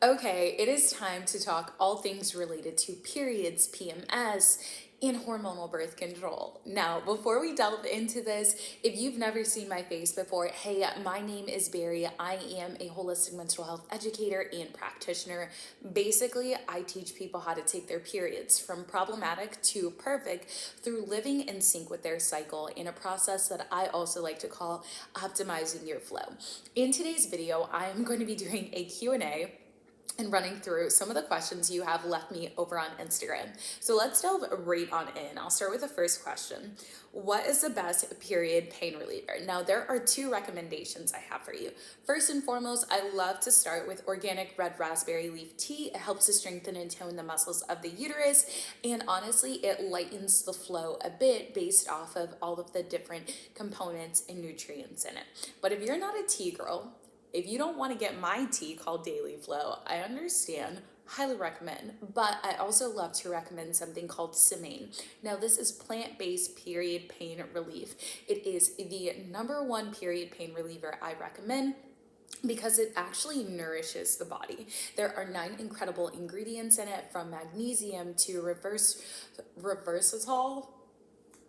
Okay, it is time to talk all things related to periods, PMS, and hormonal birth control. Now, before we delve into this, if you've never seen my face before, hey, my name is Barry. I am a holistic menstrual health educator and practitioner. Basically, I teach people how to take their periods from problematic to perfect through living in sync with their cycle in a process that I also like to call optimizing your flow. In today's video, I am going to be doing a Q&A and running through some of the questions you have left me over on Instagram. So let's delve right on in. I'll start with the first question. What is the best period pain reliever? Now, there are two recommendations I have for you. First and foremost, I love to start with organic red raspberry leaf tea. It helps to strengthen and tone the muscles of the uterus, and honestly, it lightens the flow a bit based off of all of the different components and nutrients in it. But if you're not a tea girl, if you don't want to get my tea called Daily Flow, I understand, highly recommend, but I also love to recommend something called Semaine. Now, this is plant-based period pain relief. It is the number one period pain reliever I recommend because it actually nourishes the body. There are 9 incredible ingredients in it, from magnesium to reversatol.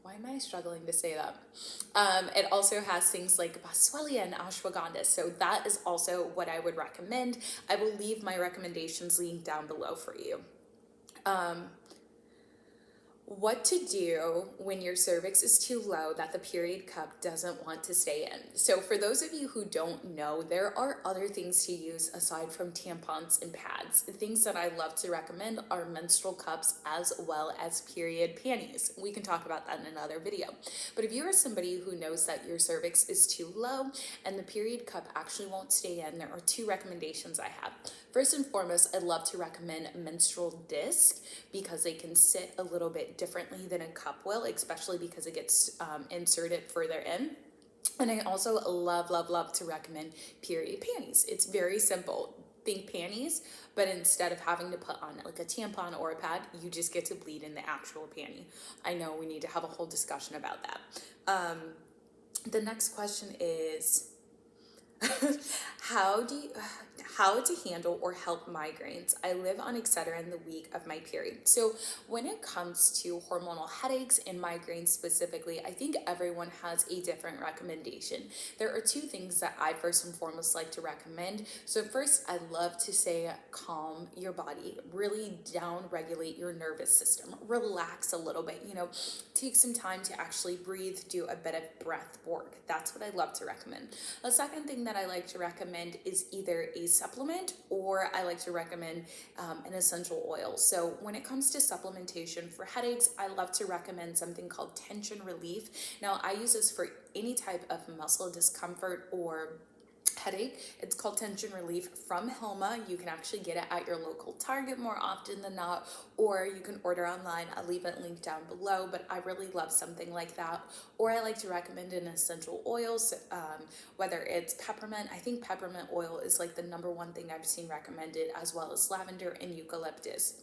Why am I struggling to say that? It also has things like boswellia and ashwagandha. So that is also what I would recommend. I will leave my recommendations linked down below for you. What to do when your cervix is too low that the period cup doesn't want to stay in. So for those of you who don't know, there are other things to use aside from tampons and pads. The things that I love to recommend are menstrual cups as well as period panties. We can talk about that in another video. But if you are somebody who knows that your cervix is too low and the period cup actually won't stay in, there are 2 recommendations I have. First and foremost, I'd love to recommend menstrual disc because they can sit a little bit differently than a cup will, especially because it gets inserted further in. And I also love to recommend period panties. It's very simple. Think panties, but instead of having to put on like a tampon or a pad, you just get to bleed in the actual panty. I know we need to have a whole discussion about that. The next question is, how to handle or help migraines. I live on Excedrin the week of my period. So when it comes to hormonal headaches and migraines specifically, I think everyone has a different recommendation. There are 2 things that I first and foremost like to recommend. So first, I love to say calm your body, really down regulate your nervous system, relax a little bit, take some time to actually breathe, do a bit of breath work. That's what I love to recommend. The second thing that I like to recommend is either a supplement, or I like to recommend an essential oil. So when it comes to supplementation for headaches, I love to recommend something called tension relief. Now, I use this for any type of muscle discomfort or headache. It's called tension relief from Hilma. You can actually get it at your local Target more often than not, or you can order online. I'll leave it linked down below, but I really love something like that. Or I like to recommend an essential oils, whether it's peppermint. I think peppermint oil is like the number one thing I've seen recommended, as well as lavender and eucalyptus.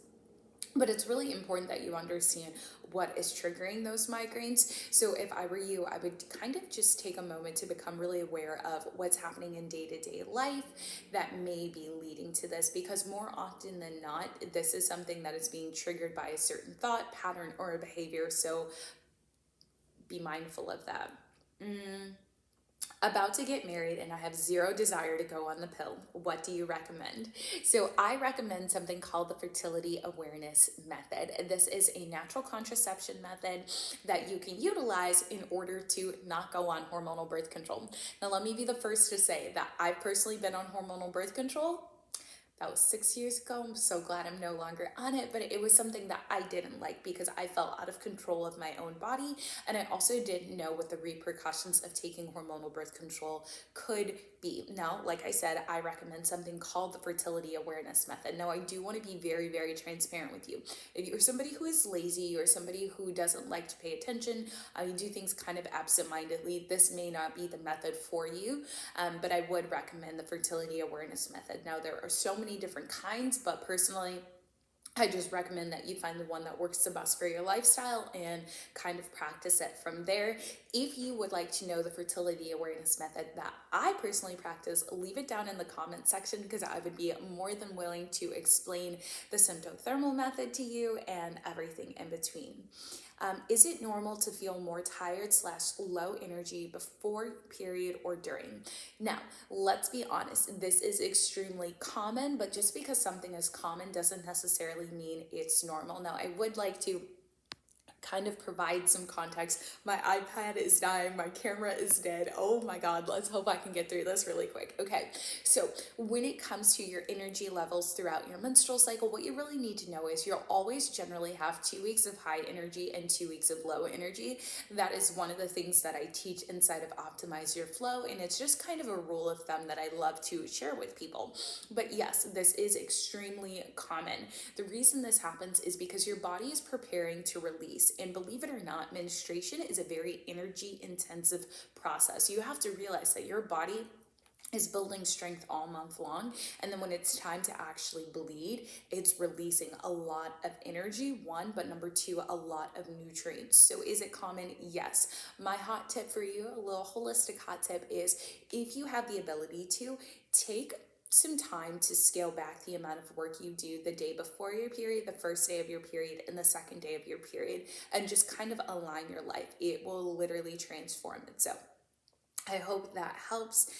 But it's really important that you understand what is triggering those migraines. So if I were you, I would kind of just take a moment to become really aware of what's happening in day-to-day life that may be leading to this, because more often than not, this is something that is being triggered by a certain thought, pattern, or a behavior. So be mindful of that. About to get married and I have zero desire to go on the pill. What do you recommend? So I recommend something called the fertility awareness method. This is a natural contraception method that you can utilize in order to not go on hormonal birth control. Now, let me be the first to say that I've personally been on hormonal birth control. That was 6 years ago. I'm so glad I'm no longer on it, but it was something that I didn't like because I felt out of control of my own body. And I also didn't know what the repercussions of taking hormonal birth control could be. Now, like I said, I recommend something called the fertility awareness method. Now, I do want to be very, very transparent with you. If you're somebody who is lazy or somebody who doesn't like to pay attention, you do things kind of absentmindedly, this may not be the method for you, but I would recommend the fertility awareness method. Now, there are so many different kinds, but personally, I just recommend that you find the one that works the best for your lifestyle and kind of practice it from there. If you would like to know the fertility awareness method that I personally practice, leave it down in the comment section because I would be more than willing to explain the symptothermal method to you and everything in between. Is it normal to feel more tired / low energy before period or during? Now, let's be honest, this is extremely common, but just because something is common doesn't necessarily mean it's normal. Now, I would like to kind of provide some context. My iPad is dying, my camera is dead. Oh my God, let's hope I can get through this really quick. Okay, so when it comes to your energy levels throughout your menstrual cycle, what you really need to know is you'll always generally have 2 weeks of high energy and 2 weeks of low energy. That is one of the things that I teach inside of Optimize Your Flow, and it's just kind of a rule of thumb that I love to share with people. But yes, this is extremely common. The reason this happens is because your body is preparing to release. And believe it or not, menstruation is a very energy intensive process. You have to realize that your body is building strength all month long, and then when it's time to actually bleed, it's releasing a lot of energy, one, but number two, a lot of nutrients. So is it common? Yes. My hot tip for you, a little holistic hot tip, is if you have the ability to take some time to scale back the amount of work you do the day before your period, the first day of your period, and the second day of your period, and just kind of align your life. It will literally transform it. So I hope that helps.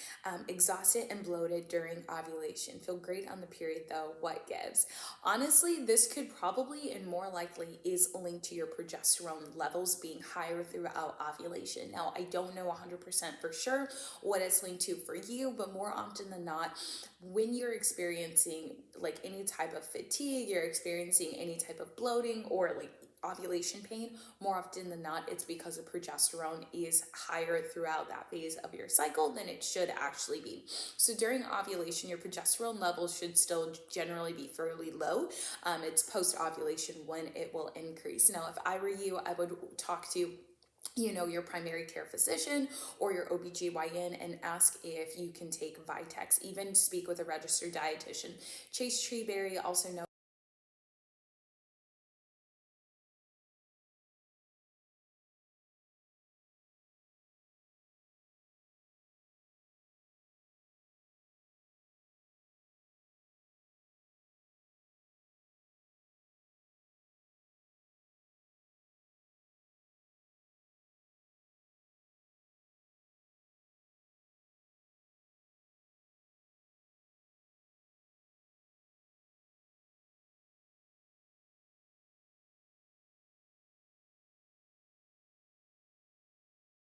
Exhausted and bloated during ovulation. Feel great on the period though. What gives? Honestly, this could probably and more likely is linked to your progesterone levels being higher throughout ovulation. Now, I don't know 100% for sure what it's linked to for you, but more often than not, when you're experiencing like any type of fatigue, you're experiencing any type of bloating or like ovulation pain, more often than not, it's because the progesterone is higher throughout that phase of your cycle than it should actually be. So during ovulation, your progesterone levels should still generally be fairly low. It's post-ovulation when it will increase. Now, if I were you, I would talk to your primary care physician or your OBGYN and ask if you can take Vitex. Even speak with a registered dietitian. Chase Treeberry, also known